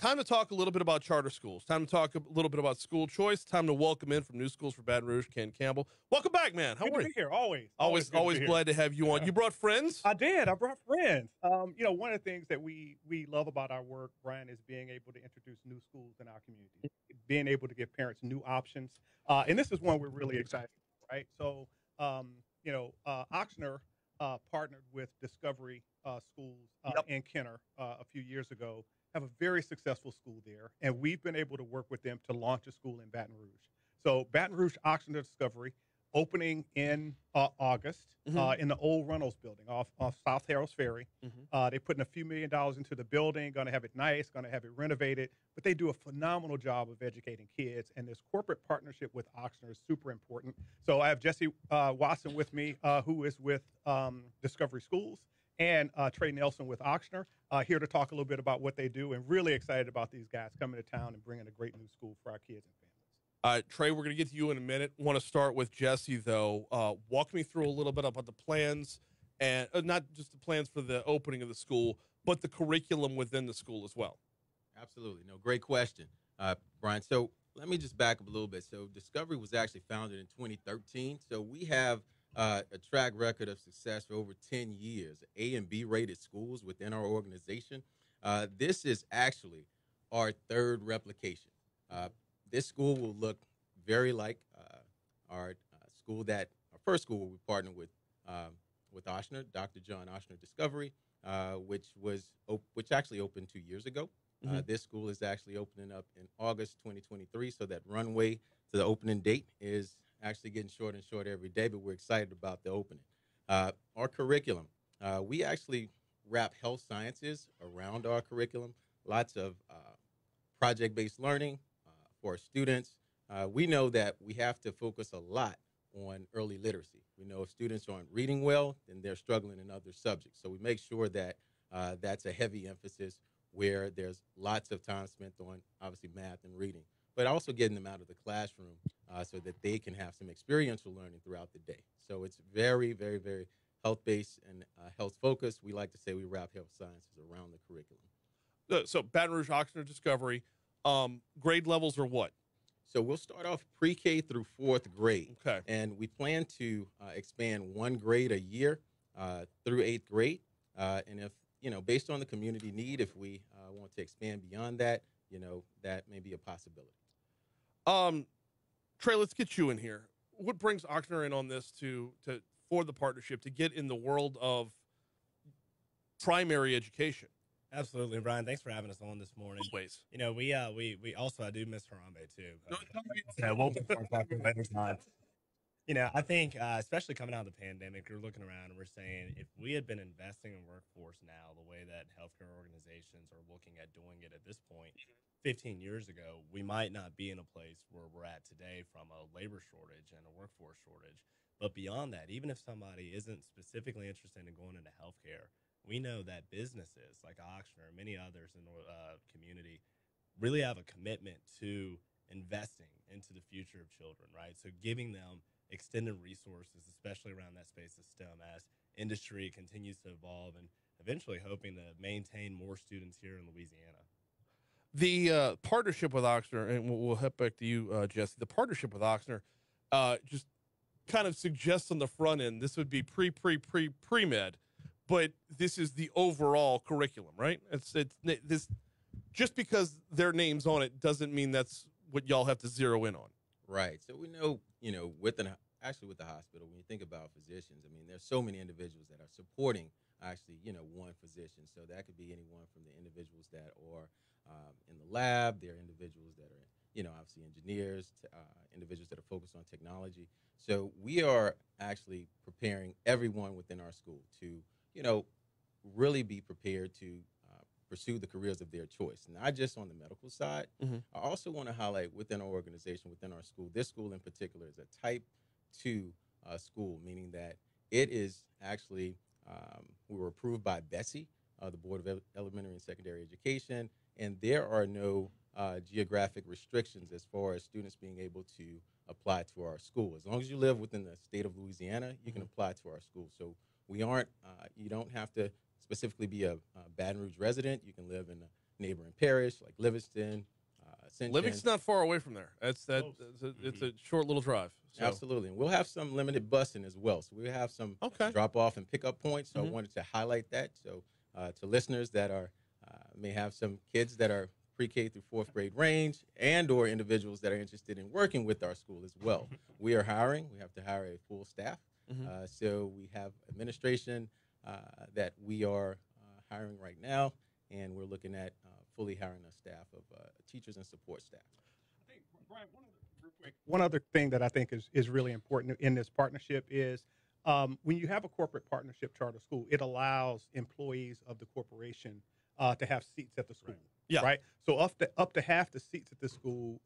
Time to talk a little bit about charter schools. Time to talk a little bit about school choice. Time to welcome in from New Schools for Baton Rouge, Ken Campbell. Welcome back, man. How Good are to you? be here. Always good Always to be glad to have you on. here. You brought friends? I did. I brought friends. One of the things that we love about our work, Brian, is being able to introduce new schools in our community, being able to give parents new options. And this is one we're really excited about, right? So, Oxner partnered with Discovery Schools Yep. in Kenner a few years ago, have a very successful school there. And we've been able to work with them to launch a school in Baton Rouge. So Baton Rouge Oxner Discovery opening in August in the old Reynolds building off South Harrells Ferry. They're putting a few $1 million into the building, going to have it nice, going to have it renovated, but they do a phenomenal job of educating kids. And this corporate partnership with Oxner is super important. So I have Jesse Watson with me, who is with Discovery Schools, and Trey Nelson with Oxner, here to talk a little bit about what they do, and really excited about these guys coming to town and bringing a great new school for our kids and families. Trey, we're going to get to you in a minute. Want to start with Jesse, though. Walk me through a little bit about the plans, and not just the plans for the opening of the school, but the curriculum within the school as well. Absolutely. No, great question, Brian. So let me just back up a little bit. So Discovery was actually founded in 2013. So we have a track record of success for over 10 years, A and B rated schools within our organization. This is actually our third replication. This school will look very like our first school we partnered with Oshner, Dr. John Oshner Discovery, which actually opened 2 years ago. This school is actually opening up in August 2023, so that runway to the opening date is actually getting shorter and shorter every day, but we're excited about the opening. Our curriculum, we actually wrap health sciences around our curriculum, lots of project-based learning for our students. We know that we have to focus a lot on early literacy. We know if students aren't reading well, then they're struggling in other subjects. So we make sure that that's a heavy emphasis where there's lots of time spent on, obviously, math and reading, but also getting them out of the classroom so that they can have some experiential learning throughout the day. So it's very, very, very health-based and health-focused. We like to say we wrap health sciences around the curriculum. So Baton Rouge Oxner Discovery, grade levels are what? So we'll start off pre-K through fourth grade. Okay. And we plan to expand one grade a year through eighth grade. And if, based on the community need, if we want to expand beyond that, that may be a possibility. Trey, let's get you in here. What brings Oxner in on this for the partnership to get in the world of primary education? Absolutely, Brian. Thanks for having us on this morning. Always. We also, I do miss Harambe too. We'll talk later time. I think, especially coming out of the pandemic, we're looking around and we're saying if we had been investing in workforce now, the way that healthcare organizations are looking at doing it at this point, 15 years ago, we might not be in a place where we're at today from a labor shortage and a workforce shortage. But beyond that, even if somebody isn't specifically interested in going into healthcare, we know that businesses like Oxner and many others in the community really have a commitment to investing into the future of children, right? So giving them extended resources, especially around that space of STEM, as industry continues to evolve, and eventually hoping to maintain more students here in Louisiana. The partnership with Oxner, and we'll head back to you, Jesse. The partnership with Oxner just kind of suggests on the front end this would be pre-med, but this is the overall curriculum, right? It's this. Just because their name's on it doesn't mean that's what y'all have to zero in on. Right. So we know, with the hospital, when you think about physicians, I mean, there's so many individuals that are supporting actually, one physician. So that could be anyone from the individuals that are in the lab, there are individuals that are, obviously engineers, individuals that are focused on technology. So we are actually preparing everyone within our school to, really be prepared to pursue the careers of their choice, not just on the medical side. I also want to highlight within our organization, within our school, this school in particular is a type 2 school, meaning that it is actually, we were approved by BESI, the Board of Elementary and Secondary Education, and there are no geographic restrictions as far as students being able to apply to our school. As long as you live within the state of Louisiana, you can apply to our school. So we aren't, you don't have to specifically be a Baton Rouge resident. You can live in a neighboring parish like Livingston, Ascension. Livingston's not far away from there. It's a short little drive. So. Absolutely. And we'll have some limited busing as well. So we have some drop off and pick up points. So I wanted to highlight that. So to listeners that are may have some kids that are pre-K through fourth grade range and or individuals that are interested in working with our school as well. We are hiring. We have to hire a full staff. So we have administration that we are hiring right now, and we're looking at fully hiring a staff of teachers and support staff. I think, Brian, one other thing that I think is really important in this partnership is when you have a corporate partnership charter school, it allows employees of the corporation to have seats at the school. Right. So up to half the seats at the school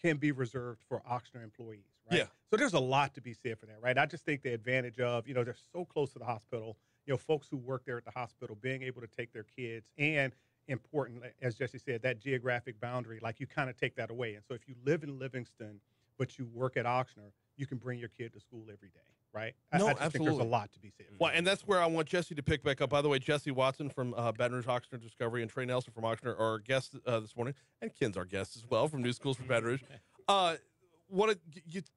can be reserved for Ochsner employees. Right. Yeah. So there's a lot to be said for that. Right. I just think the advantage of, they're so close to the hospital, folks who work there at the hospital being able to take their kids, and important, as Jesse said, that geographic boundary, like you kind of take that away. And so if you live in Livingston, but you work at Ochsner, you can bring your kid to school every day. Right? No, I just think there's a lot to be said. Well, and that's where I want Jesse to pick back up. By the way, Jesse Watson from Baton Rouge Ochsner Discovery and Trey Nelson from Ochsner are our guests this morning, and Ken's our guest as well from New Schools for Baton Rouge.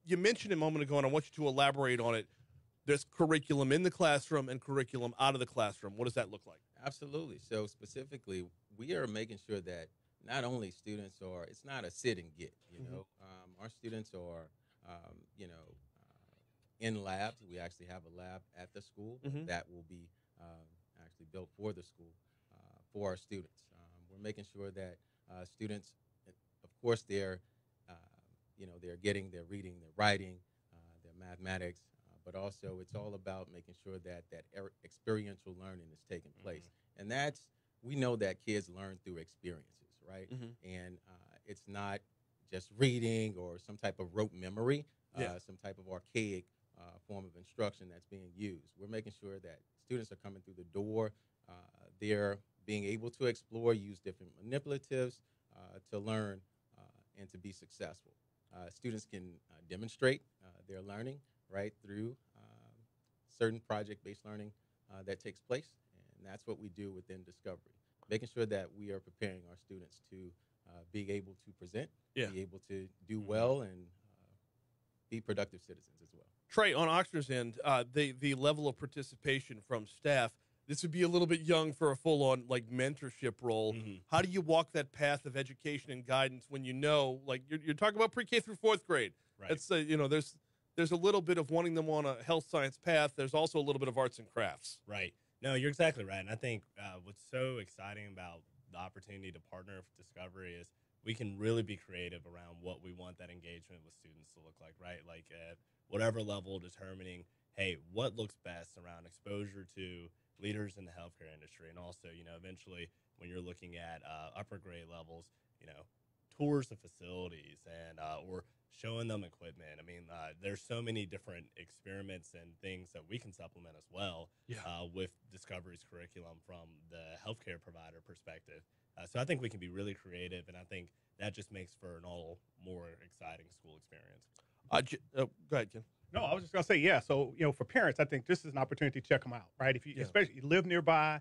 You mentioned a moment ago, and I want you to elaborate on it. There's curriculum in the classroom and curriculum out of the classroom. What does that look like? Absolutely. So specifically, we are making sure that not only students are, it's not a sit and get, our students are, in labs. We actually have a lab at the school that will be actually built for the school for our students. We're making sure that students, of course, they're getting their reading, their writing, their mathematics, but also it's all about making sure that experiential learning is taking place. And we know that kids learn through experiences, right? And it's not just reading or some type of rote memory, some type of archaic form of instruction that's being used. We're making sure that students are coming through the door. They're being able to explore, use different manipulatives to learn and to be successful. Students can demonstrate their learning right through certain project-based learning that takes place, and that's what we do within Discovery, making sure that we are preparing our students to be able to present, be able to do well, and be productive citizens as well. Trey, on Ochsner's end, the level of participation from staff, this would be a little bit young for a full-on mentorship role. How do you walk that path of education and guidance when you're talking about pre-K through fourth grade? Right. It's there's a little bit of wanting them on a health science path. There's also a little bit of arts and crafts. Right. No, you're exactly right. And I think what's so exciting about the opportunity to partner with Discovery is we can really be creative around what we want that engagement with students to look like, right? Like at whatever level, determining, hey, what looks best around exposure to leaders in the healthcare industry. And also, eventually when you're looking at upper grade levels, tours of facilities and or showing them equipment. I mean, there's so many different experiments and things that we can supplement as well with Discovery's curriculum from the healthcare provider perspective. So I think we can be really creative, and I think that just makes for an all more exciting school experience. Go ahead, Ken. No, I was just gonna say, So for parents, I think this is an opportunity to check them out, right? If you especially live nearby,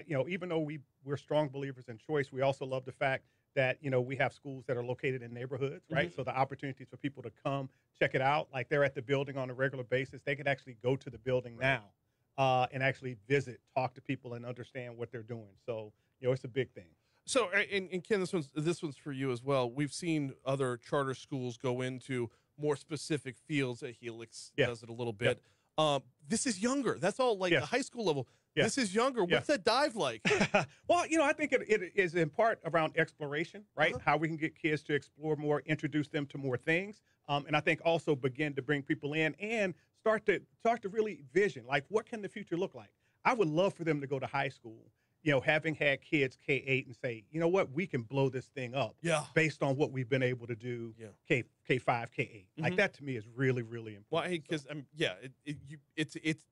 even though we're strong believers in choice, we also love the fact that we have schools that are located in neighborhoods, right? So the opportunities for people to come check it out, like they're at the building on a regular basis, they could actually go to the building now and actually visit, talk to people, and understand what they're doing. So it's a big thing. So, and Ken, this one's for you as well. We've seen other charter schools go into more specific fields. Helix does it a little bit. This is younger. That's all a high school level. This is younger. What's that dive like? Well, I think it is in part around exploration, right? How we can get kids to explore more, introduce them to more things. And I think also begin to bring people in and start to really vision, what can the future look like? I would love for them to go to high school, having had kids K-8 and say, you know what, we can blow this thing up based on what we've been able to do K5, K8. That to me is really, really important. Well, because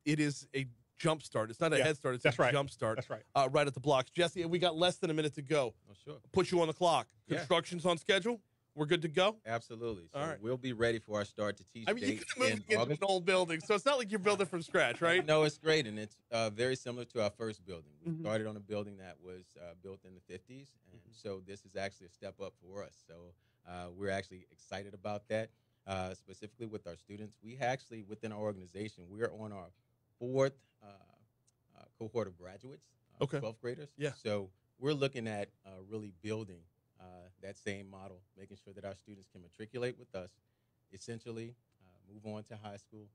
it is a jump start. It's not a head start. It's a jump start. That's right. Right at the blocks. Jesse, we got less than a minute to go. Oh, sure. Put you on the clock. Construction's on schedule? We're good to go? Absolutely. So All right. we'll be ready for our start to teach I mean, you date could move in into an August. old building, so it's not like you're building from scratch, right? No, it's great, and it's very similar to our first building. We Mhm. started on a building that was built in the 50s, and Mhm. so this is actually a step up for us. So we're actually excited about that, specifically with our students. We actually, within our organization, we're on our fourth cohort of graduates, Okay. 12th graders. Yeah. So we're looking at really building that same model, making sure that our students can matriculate with us, essentially move on to high school,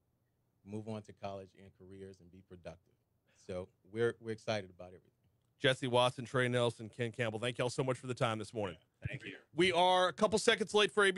move on to college and careers, and be productive. So we're excited about everything. Jesse Watson, Trey Nelson, Ken Campbell, thank y'all so much for the time this morning. Thank you. We are a couple seconds late for ABC.